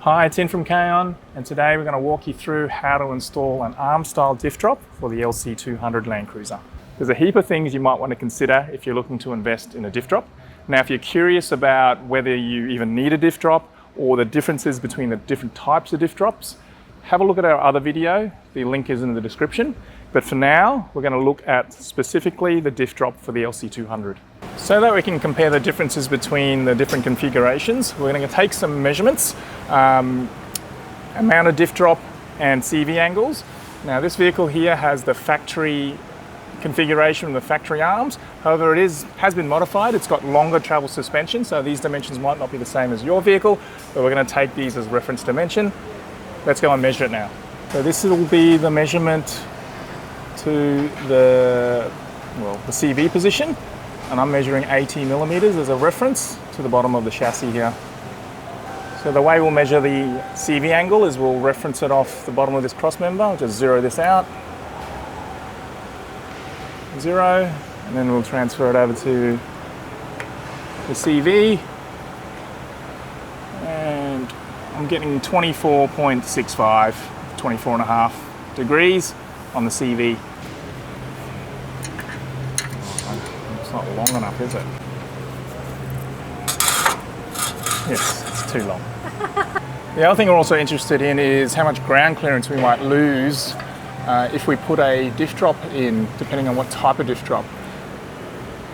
Hi, it's In from Kaon, and today we're going to walk you through how to install an Arm-Style Diff Drop for the LC200 LandCruiser. There's a heap of things you might want to consider if you're looking to invest in a diff drop. Now, if you're curious about whether you even need a diff drop or the differences between the different types of diff drops, have a look at our other video. The link is in the description. But for now, we're going to look at specifically the diff drop for the LC200. So that we can compare the differences between the different configurations, we're going to take some measurements, amount of diff drop and CV angles. Now this vehicle here has the factory configuration, the factory arms. However, has been modified. It's got longer travel suspension, so these dimensions might not be the same as your vehicle, but we're going to take these as reference dimension. Let's go and measure it now. So this will be the measurement to the CV position, and I'm measuring 80 millimeters as a reference to the bottom of the chassis here. So the way we'll measure the CV angle is we'll reference it off the bottom of this cross member. I'll just zero this out, 0, and then we'll transfer it over to the CV, and I'm getting 24.65, 24.5 degrees on the CV. It's not long enough, is it? Yes, it's too long. The other thing we're also interested in is how much ground clearance we might lose if we put a diff drop in, depending on what type of diff drop.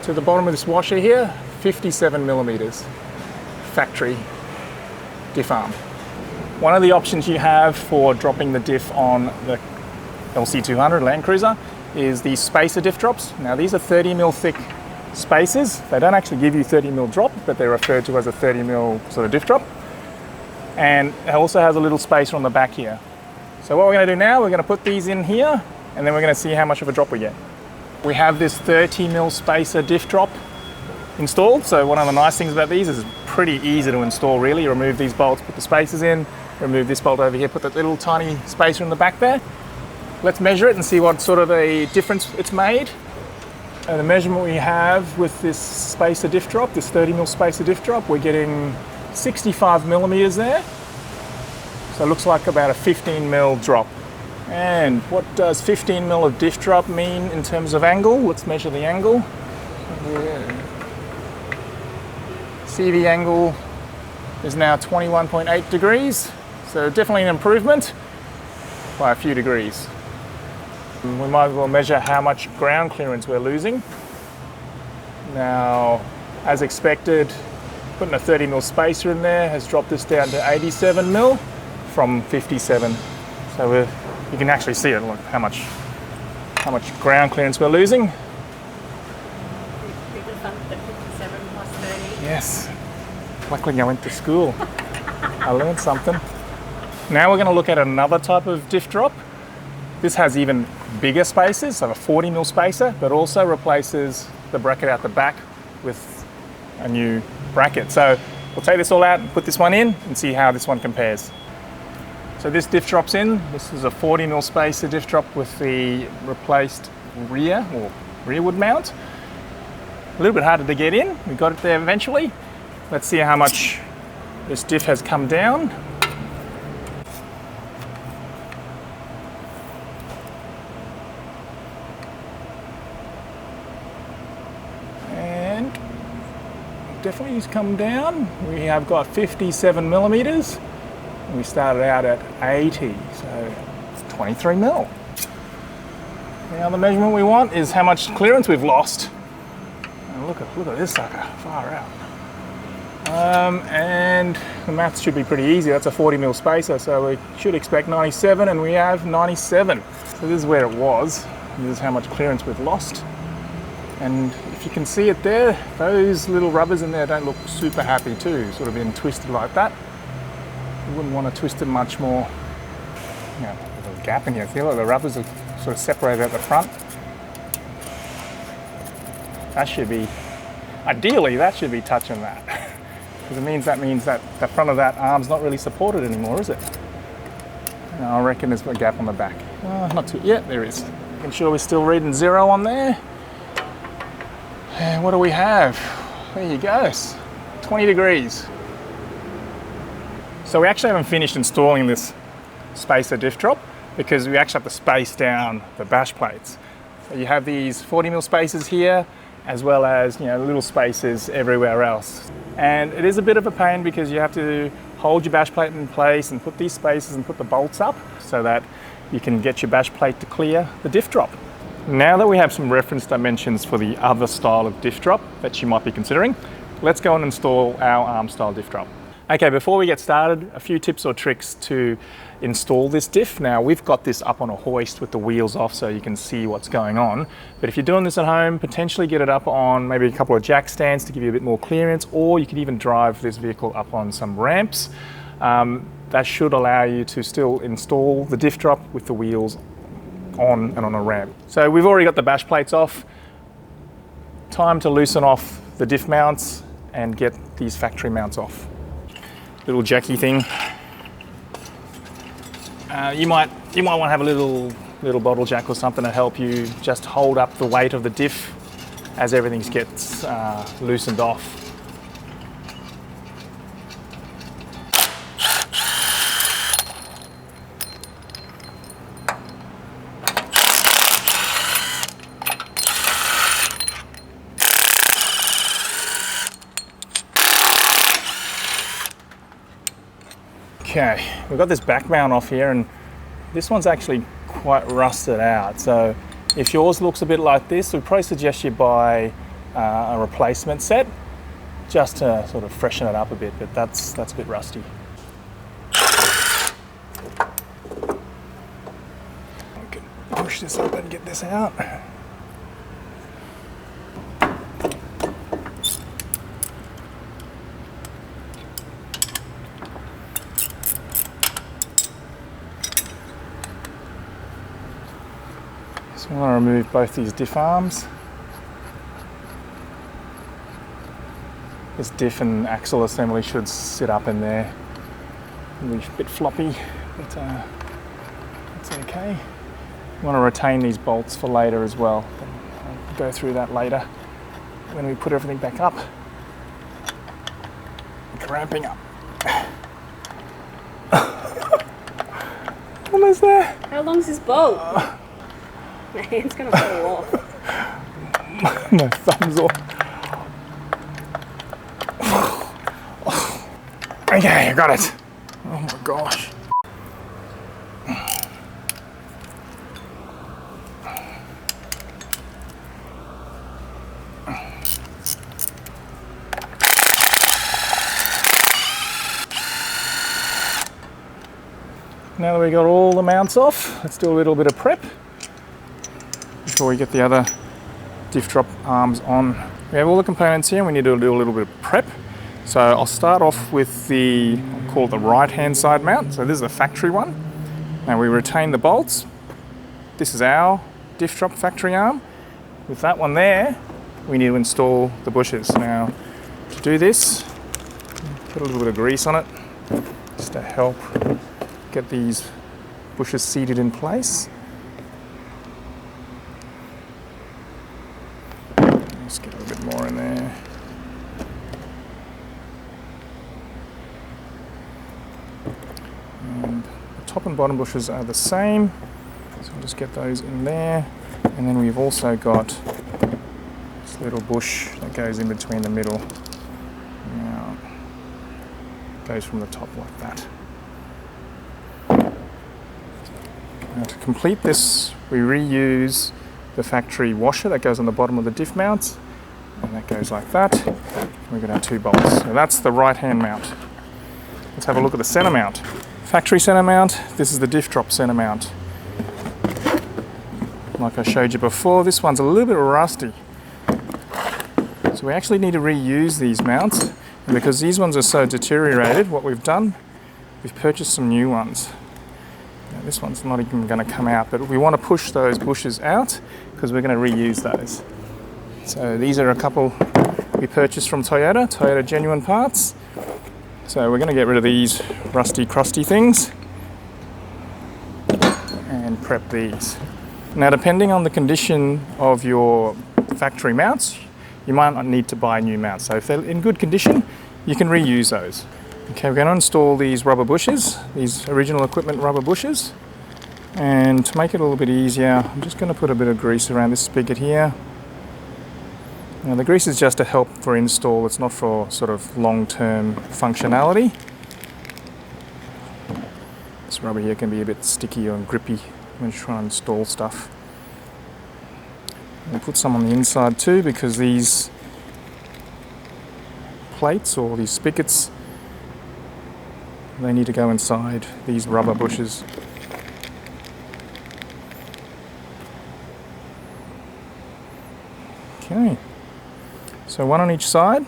To the bottom of this washer here, 57 millimeters, factory diff arm. One of the options you have for dropping the diff on the LC200 LandCruiser is the spacer diff drops. Now these are 30 mil thick spacers. They don't actually give you 30 mil drop, but they're referred to as a 30 mil sort of diff drop. And it also has a little spacer on the back here. So what we're going to do now, we're going to put these in here, and then we're going to see how much of a drop we get. We have this 30 mil spacer diff drop installed. So one of the nice things about these is it's pretty easy to install really. You remove these bolts, put the spacers in, remove this bolt over here, put that little tiny spacer in the back there. Let's measure it and see what sort of a difference it's made. And the measurement we have with this spacer diff drop, this 30 mil spacer diff drop, we're getting 65 millimeters there. So it looks like about a 15 mil drop. And what does 15 mil of diff drop mean in terms of angle? Let's measure the angle. CV angle is now 21.8 degrees. So definitely an improvement by a few degrees. We might as well measure how much ground clearance we're losing. Now, as expected, putting a 30 mil spacer in there has dropped this down to 87 mil from 57. So you can actually see it, look how much ground clearance we're losing. Yes, luckily I went to school. I learned something. Now we're going to look at another type of diff drop. This has even bigger spacers, so a 40 mil spacer, but also replaces the bracket out the back with a new bracket. So we'll take this all out and put this one in and see how this one compares. So this diff drop's in. This is a 40 mil spacer diff drop with the replaced rear or rearward mount. A little bit harder to get in. We got it there eventually. Let's see how much this diff has come down. Definitely has come down. We have got 57 millimeters. We started out at 80, so it's 23 mil. Now the measurement we want is how much clearance we've lost. And look at this sucker, far out. And the maths should be pretty easy. That's a 40 mil spacer, so we should expect 97, and we have 97. So this is where it was. This is how much clearance we've lost. And if you can see it there, those little rubbers in there don't look super happy too, sort of being twisted like that. You wouldn't want to twist them much more. You know, there's a little gap in here. See, look, the rubbers are sort of separated at the front. That should be, ideally, that should be touching that. Because that means that the front of that arm's not really supported anymore, is it? No, I reckon there's a gap on the back. Not too, yeah, there is. Making sure we're still reading 0 on there. And what do we have? There you go, 20 degrees. So we actually haven't finished installing this spacer diff drop because we actually have to space down the bash plates. So you have these 40mm spacers here, as well as little spacers everywhere else. And it is a bit of a pain because you have to hold your bash plate in place and put these spacers and put the bolts up so that you can get your bash plate to clear the diff drop. Now that we have some reference dimensions for the other style of diff drop that you might be considering, let's go and install our Arm-Style Diff Drop. Okay, before we get started, a few tips or tricks to install this diff. Now, we've got this up on a hoist with the wheels off so you can see what's going on. But if you're doing this at home, potentially get it up on maybe a couple of jack stands to give you a bit more clearance, or you can even drive this vehicle up on some ramps. That should allow you to still install the diff drop with the wheels on and on a ramp. So we've already got the bash plates off. Time to loosen off the diff mounts and get these factory mounts off. Little jacky thing. You might want to have a little bottle jack or something to help you just hold up the weight of the diff as everything gets loosened off. Okay, we've got this back mount off here, and this one's actually quite rusted out. So if yours looks a bit like this, we'd probably suggest you buy a replacement set just to sort of freshen it up a bit, but that's a bit rusty. We can push this up and get this out. So I want to remove both these diff arms. This diff and axle assembly should sit up in there. It'll be a bit floppy, but it's okay. We want to retain these bolts for later as well. I'll go through that later when we put everything back up. Cramping up. Almost there. How long's this bolt? My hand's gonna fall off. My thumb's off. Okay, I got it. Oh my gosh. Now that we got all the mounts off, let's do a little bit of prep before we get the other diff drop arms on. We have all the components here and we need to do a little bit of prep. So I'll start off with I'll call it the right hand side mount. So this is the factory one. Now we retain the bolts. This is our diff drop factory arm. With that one there, we need to install the bushes. Now to do this, put a little bit of grease on it just to help get these bushes seated in place. Just get a little bit more in there. And the top and bottom bushes are the same, so I'll just get those in there. And then we've also got this little bush that goes in between the middle. Now, it goes from the top like that. Now to complete this, we reuse the factory washer that goes on the bottom of the diff mount, and that goes like that. We've got our two bolts. So that's the right hand mount. Let's have a look at the center mount. Factory center mount, this is the diff drop center mount. Like I showed you before, this one's a little bit rusty. So we actually need to reuse these mounts, and because these ones are so deteriorated, what we've done, we've purchased some new ones. This one's not even going to come out, but we want to push those bushes out because we're going to reuse those. So these are a couple we purchased from Toyota genuine parts. So we're going to get rid of these rusty, crusty things and prep these. Now, depending on the condition of your factory mounts, you might not need to buy new mounts. So if they're in good condition, you can reuse those. Okay, we're going to install these rubber bushes, these original equipment rubber bushes. And to make it a little bit easier, I'm just going to put a bit of grease around this spigot here. Now the grease is just to help for install, it's not for sort of long-term functionality. This rubber here can be a bit sticky and grippy when you try and install stuff. We'll put some on the inside too, because these plates or these spigots, they need to go inside these rubber bushes. Okay, so one on each side.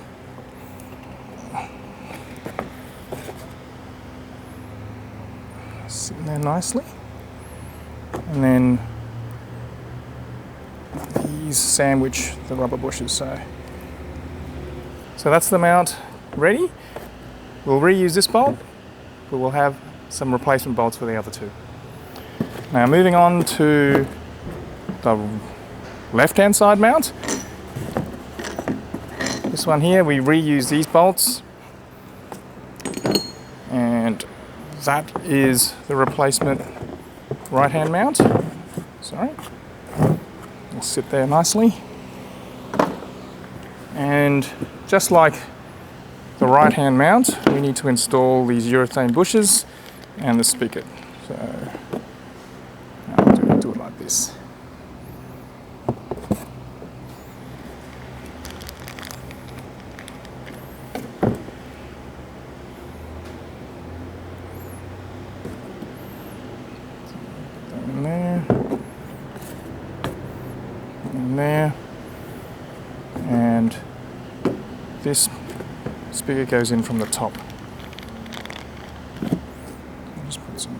Sitting there nicely. And then these sandwich the rubber bushes. So that's the mount ready. We'll reuse this bolt, but we'll have some replacement bolts for the other two. Now moving on to the left-hand side mount. This one here, we reuse these bolts, and that is the replacement right-hand mount. Sorry. It'll sit there nicely. And just like the right-hand mount, we need to install these urethane bushes and the spigot. So I'll do it like this. In there, in there, and this spigot goes in from the top. I'll just put some.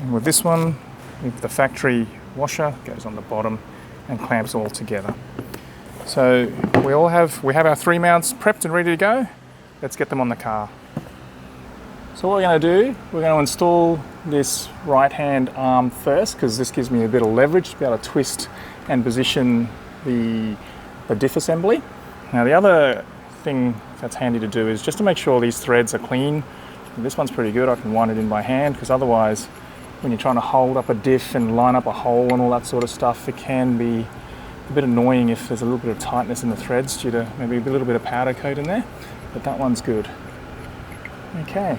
And with this one, with the factory washer, goes on the bottom and clamps all together. So we have our three mounts prepped and ready to go. Let's get them on the car. So what we're going to do, we're going to install this right-hand arm first, because this gives me a bit of leverage to be able to twist and position the diff assembly. Now the other thing that's handy to do is just to make sure these threads are clean. This one's pretty good, I can wind it in by hand, because otherwise when you're trying to hold up a diff and line up a hole and all that sort of stuff, it can be a bit annoying if there's a little bit of tightness in the threads due to maybe a little bit of powder coat in there, but that one's good. Okay.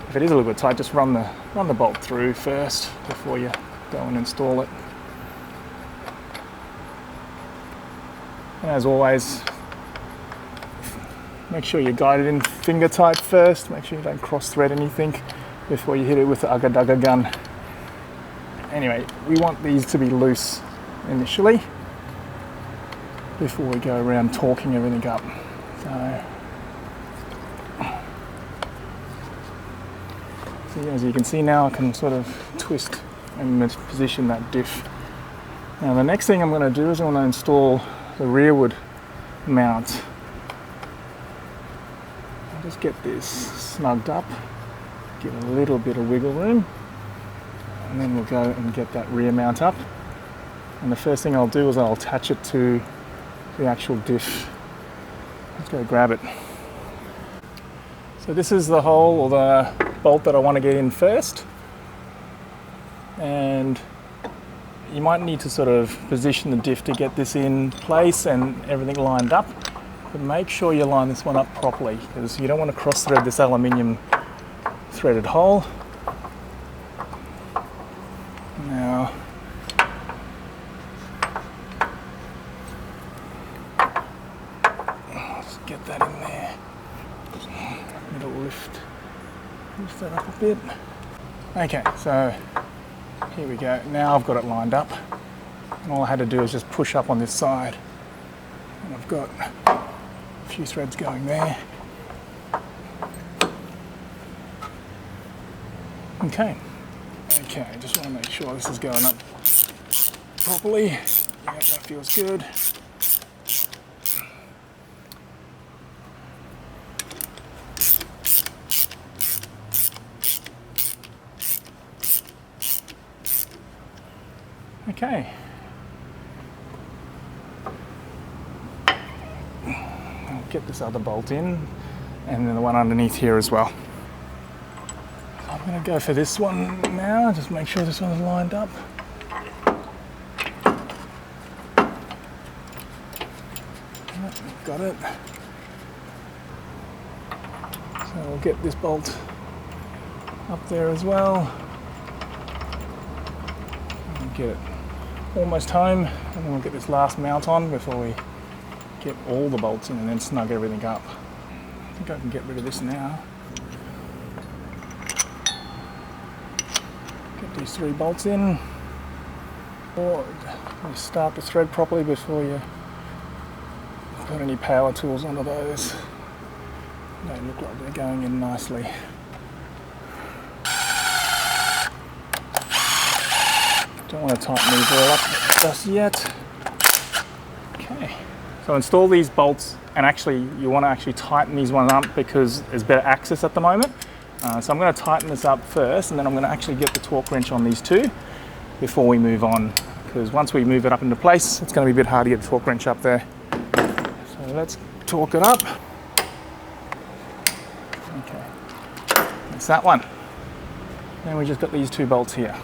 If it is a little bit tight, just run the bolt through first before you go and install it. And as always, make sure you guide it in finger tight first. Make sure you don't cross thread anything before you hit it with the Ugga Dugga gun. Anyway, we want these to be loose initially before we go around torquing everything up. So as you can see now, I can sort of twist and position that diff. Now the next thing I'm going to do is I want to install the rearward mount. I'll just get this snugged up, give it a little bit of wiggle room, and then we'll go and get that rear mount up. And the first thing I'll do is I'll attach it to the actual diff. Let's go grab it. So this is the hole or the bolt that I want to get in first, and you might need to sort of position the diff to get this in place and everything lined up, but make sure you line this one up properly, because you don't want to cross thread this aluminium threaded hole. Now just get that in there. It'll lift that up a bit. Okay, so here we go. Now I've got it lined up, and all I had to do is just push up on this side, and I've got a few threads going there. Okay, just want to make sure this is going up properly. Yeah, that feels good. Okay. get this other bolt in, and then the one underneath here as well. So I'm going to go for this one now, just make sure this one's lined up. Got it. So we'll get this bolt up there as well. And get it almost home, and then we'll get this last mount on before we get all the bolts in and then snug everything up. I think I can get rid of this now. Get these 3 bolts in. Or you start the thread properly before you put any power tools onto those. They look like they're going in nicely. Don't want to tighten these all up just yet. Okay. So install these bolts, and actually you want to actually tighten these ones up because there's better access at the moment. So I'm going to tighten this up first, and then I'm going to actually get the torque wrench on these 2 before we move on, because once we move it up into place, it's going to be a bit hard to get the torque wrench up there. So let's torque it up. Okay, that's that one. Then we just got these 2 bolts here.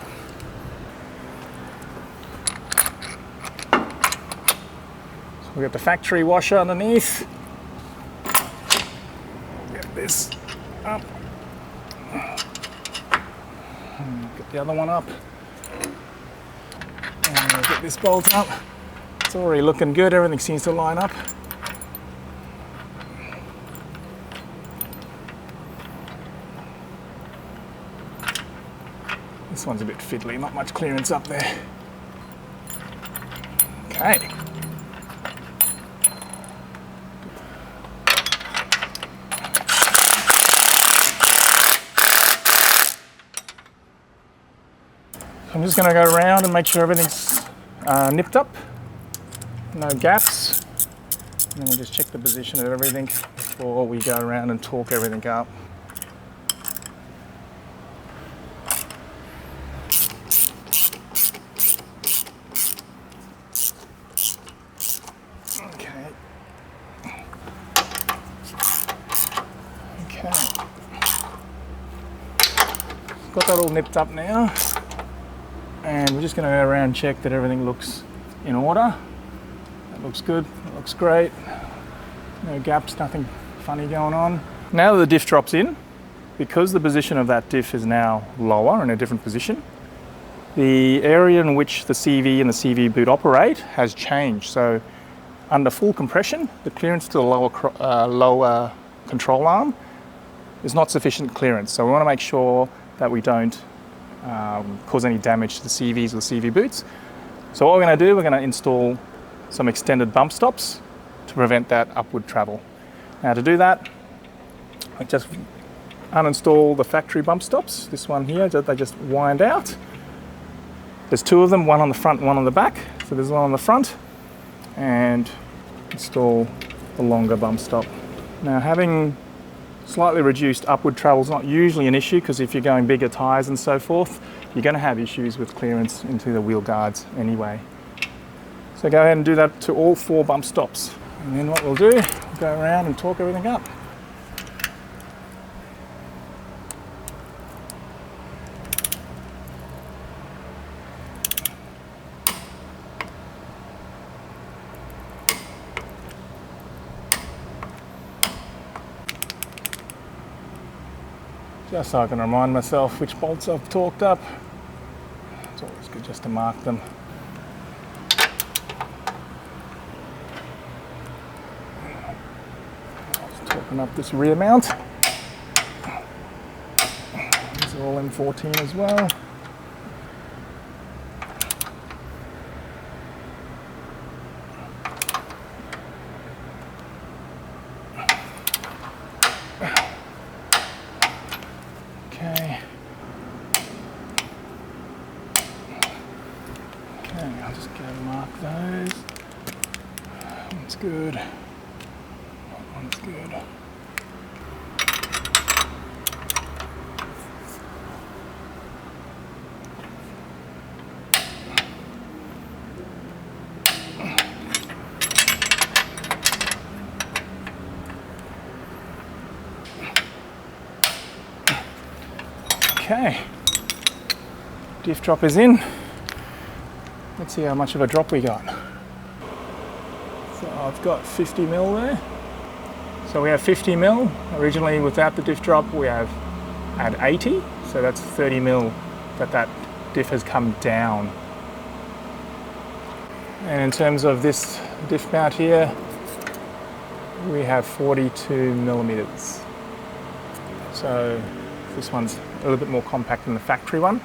So we got the factory washer underneath. Get this up. Get the other one up. And we'll get this bolt up. It's already looking good, everything seems to line up. This one's a bit fiddly, not much clearance up there. Okay. I'm just going to go around and make sure everything's nipped up, no gaps, and then we'll just check the position of everything before we go around and torque everything up. Okay. Got that all nipped up now. And we're just going to go around and check that everything looks in order. That looks good, that looks great. No gaps, nothing funny going on. Now that the diff drop's in, because the position of that diff is now lower, in a different position, the area in which the CV and the CV boot operate has changed. So under full compression, the clearance to the lower control arm is not sufficient clearance. So we want to make sure that we don't cause any damage to the CVs or the CV boots. So what we're going to do, we're going to install some extended bump stops to prevent that upward travel. Now to do that, I just uninstall the factory bump stops. This one here, they just wind out. There's 2 of them, one on the front and one on the back. So there's one on the front, and install the longer bump stop. Now having slightly reduced upward travel is not usually an issue, because if you're going bigger tyres and so forth, you're going to have issues with clearance into the wheel guards anyway. So go ahead and do that to all 4 bump stops. And then what we'll do, we'll go around and torque everything up. Just so I can remind myself which bolts I've torqued up. It's always good just to mark them. Just torquing up this rear mount. These are all M14 as well. I'll just go mark those. That one's good. That one's good. Okay, diff drop is in. Let's see how much of a drop we got. So I've got 50 mil there. So we have 50 mil. Originally without the diff drop we have at 80. So that's 30 mil that diff has come down. And in terms of this diff mount here, we have 42 millimeters. So this one's a little bit more compact than the factory one.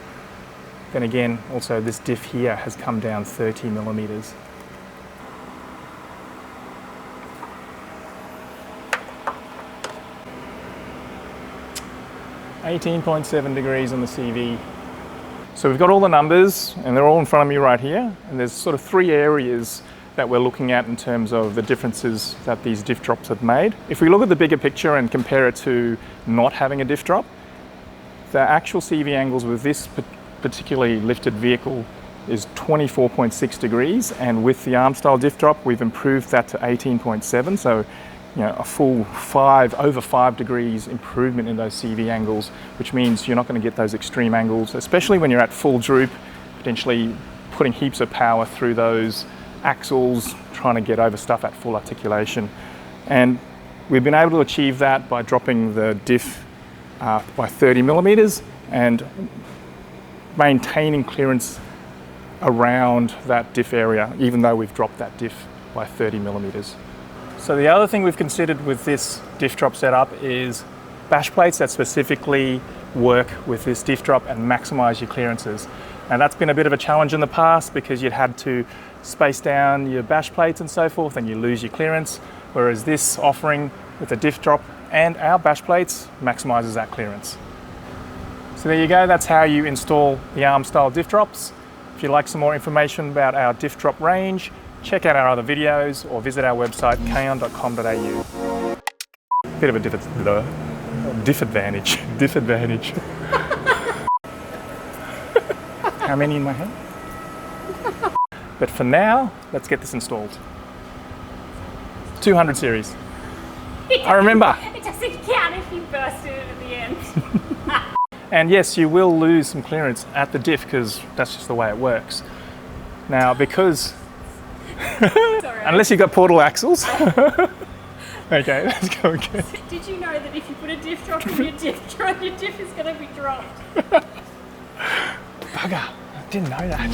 Then again, also this diff here has come down 30 millimeters. $18.7 degrees on the CV. So we've got all the numbers and they're all in front of me right here. And there's sort of three areas that we're looking at in terms of the differences that these diff drops have made. If we look at the bigger picture and compare it to not having a diff drop, the actual CV angles with this particularly lifted vehicle is 24.6 degrees, and with the Arm-Style Diff Drop we've improved that to 18.7, so a full over 5 degrees improvement in those CV angles, which means you're not going to get those extreme angles, especially when you're at full droop, potentially putting heaps of power through those axles, trying to get over stuff at full articulation. And we've been able to achieve that by dropping the diff by 30 millimeters and maintaining clearance around that diff area, even though we've dropped that diff by 30 millimeters. So the other thing we've considered with this diff drop setup is bash plates that specifically work with this diff drop and maximize your clearances. And that's been a bit of a challenge in the past because you'd had to space down your bash plates and so forth and you lose your clearance, whereas this offering with the diff drop and our bash plates maximizes that clearance. So there you go, that's how you install the Arm-Style Diff Drops. If you'd like some more information about our diff drop range, check out our other videos or visit our website kaon.com.au. Bit of a diff advantage. How many in my hand? But for now, let's get this installed. 200 series. I remember. It doesn't count if you burst it at the end. And yes, you will lose some clearance at the diff because that's just the way it works. Now, because unless you've got portal axles. Okay, let's go again. Did you know that if you put a diff drop in your diff is going to be dropped? Bugger, I didn't know that.